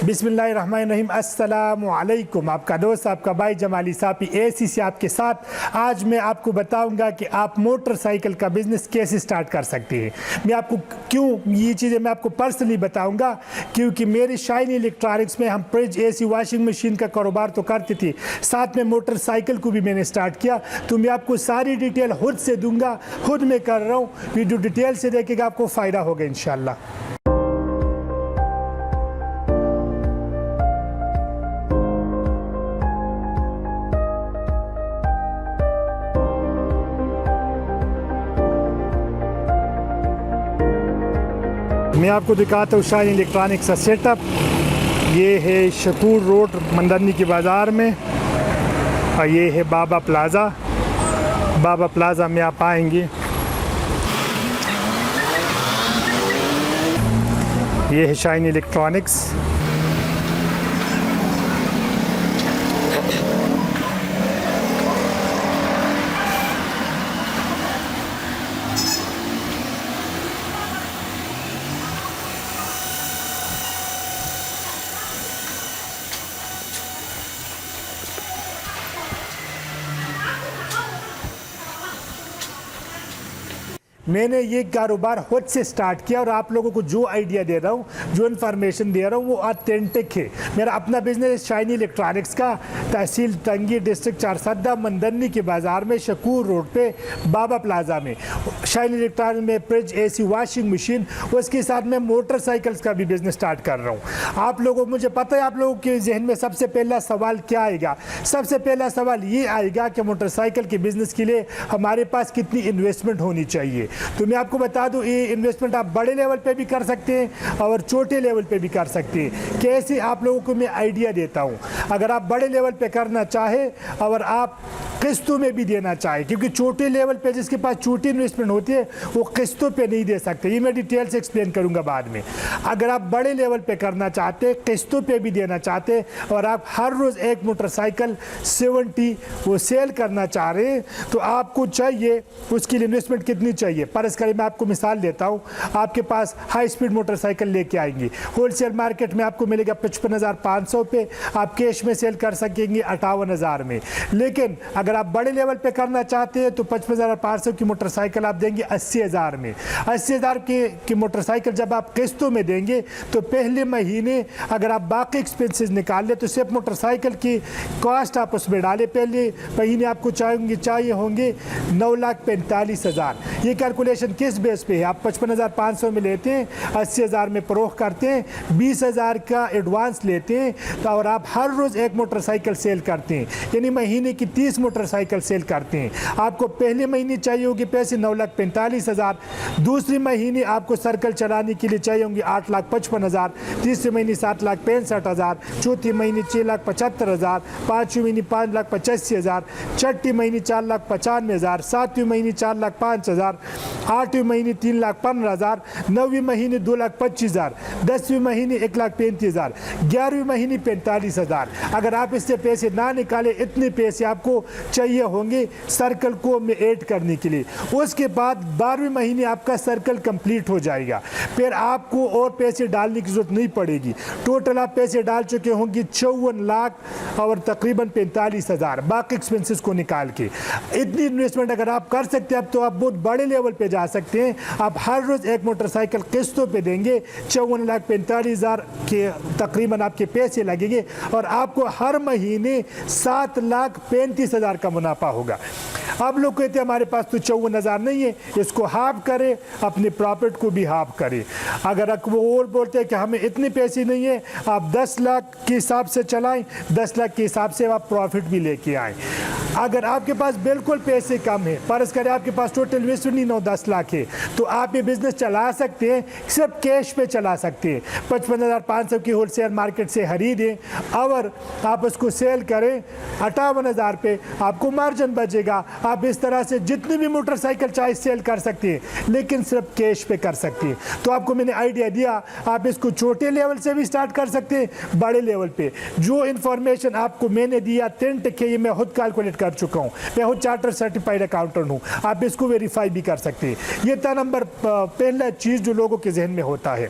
बिस्मिल्लाहिर्रहमानिर्रहीम अस्सलामु अलैकुम। आपका दोस्त आपका भाई जमाली सापी एसी से आपके साथ। आज मैं आपको बताऊंगा कि आप मोटरसाइकिल का बिज़नेस कैसे स्टार्ट कर सकते हैं। मैं आपको क्यों ये चीज़ें मैं आपको पर्सनली बताऊंगा, क्योंकि मेरी शाइनी इलेक्ट्रॉनिक्स में हम फ्रिज, एसी, वॉशिंग मशीन का कारोबार तो करते थे, साथ में मोटरसाइकिल को भी मैंने स्टार्ट किया। तो मैं आपको सारी डिटेल खुद से दूंगा, खुद मैं कर रहा हूँ। वीडियो डिटेल से देखेगा, आपको फ़ायदा होगा इंशाल्लाह। मैं आपको दिखाता हूँ शाइन इलेक्ट्रॉनिक्स का सेटअप। ये है शकूर रोड मंदरनी के बाज़ार में, और ये है बाबा प्लाज़ा। बाबा प्लाज़ा में आप आएंगे, ये है शाइन इलेक्ट्रॉनिक्स। मैंने ये कारोबार खुद से स्टार्ट किया, और आप लोगों को जो आइडिया दे रहा हूँ, जो इन्फॉर्मेशन दे रहा हूँ, वो ऑथेंटिक है। मेरा अपना बिजनेस शाइनी इलेक्ट्रॉनिक्स का, तहसील टंगी, डिस्ट्रिक्ट चारसदा, मंदरनी के बाज़ार में, शकूर रोड पे, बाबा प्लाज़ा में। शाइनी इलेक्ट्रॉनिक्स में फ्रिज, एसी, वॉशिंग मशीन, उसके साथ में मोटरसाइकिल्स का भी बिज़नेस स्टार्ट कर रहा हूँ। आप लोगों, मुझे पता है आप लोगों के जहन में सबसे पहला सवाल क्या आएगा। सबसे पहला सवाल ये आएगा कि मोटरसाइकिल के बिज़नेस के लिए हमारे पास कितनी इन्वेस्टमेंट होनी चाहिए। तो मैं आपको बता दूं, ये इन्वेस्टमेंट आप बड़े लेवल पे भी कर सकते हैं और छोटे लेवल पे भी कर सकते हैं। कैसे, आप लोगों को मैं आइडिया देता हूं। अगर आप बड़े लेवल पे करना चाहे और आप किस्तों में भी देना चाहे, क्योंकि छोटे लेवल पे जिसके पास छोटी इन्वेस्टमेंट होती है वो किस्तों पे नहीं दे सकते। ये मैं डिटेल से एक्सप्लेन करूंगा बाद में। अगर आप बड़े लेवल पे करना चाहते, किस्तों पे भी देना चाहते, और आप हर रोज़ एक मोटरसाइकिल 70 वो सेल करना चाह रहे हैं, तो आपको चाहिए उसके लिए इन्वेस्टमेंट कितनी चाहिए। परस करें, मैं आपको मिसाल देता हूँ। आपके पास हाई स्पीड मोटरसाइकिल लेके आएंगे, होलसेल मार्केट में आपको मिलेगा 55,500 पे, आप कैश में सेल कर सकेंगे 58,000 में। लेकिन अगर आप बड़े लेवल पे करना चाहते हैं तो 55,500 की मोटरसाइकिल आप देंगे 80,000 में। 80,000 की मोटरसाइकिल जब आप किस्तों में देंगे तो पहले महीने अगर आप बाकी एक्सपेंसेस निकाल ले तो सिर्फ मोटरसाइकिल की कॉस्ट आप उसमें डालें, पहले महीने आपको चाहिए होंगे 9,45,000। ये कैलकुलेशन किस बेस पे है? आप 55,500 में लेते हैं, 80,000 में फरोख्त करते हैं, 20,000 का एडवांस लेते हैं, तो और आप हर रोज़ एक मोटरसाइकिल सेल करते हैं, यानी महीने की 30 मोटरसाइकिल सेल करते हैं। आपको पहले महीने चाहिए होगी पैसे 9,45,000, दूसरी महीने आपको सर्कल चलाने के लिए चाहिए होंगे 8,55,000, तीसरे महीने 7,65,000, चौथी महीने 6,75,000, पाँचवीं महीने 5,85,000, छठी महीने 4,95,000, सातवीं महीने 4,05,000, आठवीं महीने 3,15,000, नौवीं महीने 2,25,000, 10वीं महीने 1,35,000, 11वीं महीने 45,000। अगर आप इससे पैसे ना निकाले, इतने पैसे आपको चाहिए होंगे सर्कल को में ऐड करने के लिए। उसके बाद 12वें महीने आपका सर्कल कंप्लीट हो जाएगा, फिर आपको और पैसे डालने की जरूरत नहीं पड़ेगी। टोटल आप पैसे डाल चुके होंगे 54 लाख और तकरीबन 45,000 बाकी एक्सपेंसेस को निकाल के। इतनी इन्वेस्टमेंट अगर आप कर सकते हैं अब तो आप बहुत बड़े लेवल पे जा सकते हैं। आप हर रोज़ एक मोटरसाइकिल किस्तों पे देंगे, 54,45,000 के तकरीबन आपके पैसे लगेंगे, और आपको हर महीने 7,35,000 का मुनाफा होगा। अब लोग कहते हैं हमारे पास तो 54,000 नहीं है, इसको हाफ करें, अपने प्रॉफिट को भी हाफ करें। अगर वो और बोलते हैं कि हमें इतने पैसे नहीं है, आप 10 लाख के हिसाब से चलाएं, 10 लाख के हिसाब से आप प्रॉफिट भी लेके आएँ। अगर आपके पास बिल्कुल पैसे कम है, फर्ज करें आपके पास टोटल इन्वेस्टमेंट ही 9-10 लाख है, तो आप ये बिज़नेस चला सकते हैं, सिर्फ कैश पे चला सकते हैं। 55,500 की होलसेल मार्केट से खरीदें और आप उसको सेल करें 58,000 पे, आपको मार्जिन बचेगा। आप इस तरह से जितनी भी मोटरसाइकिल चाहे सेल कर सकते हैं, लेकिन सिर्फ कैश पे कर सकते हैं। तो आपको मैंने आइडिया दिया, आप इसको छोटे लेवल से भी स्टार्ट कर सकते हैं, बड़े लेवल पे। जो इन्फॉर्मेशन आपको मैंने दिया ऑथेंटिक है, ये मैं खुद कैलकुलेट कर चुका हूँ, मैं खुद चार्टर सर्टिफाइड अकाउंटेंट हूँ, आप इसको वेरीफाई भी कर सकते हैं। ये था नंबर पहला चीज़ जो लोगों के जहन में होता है।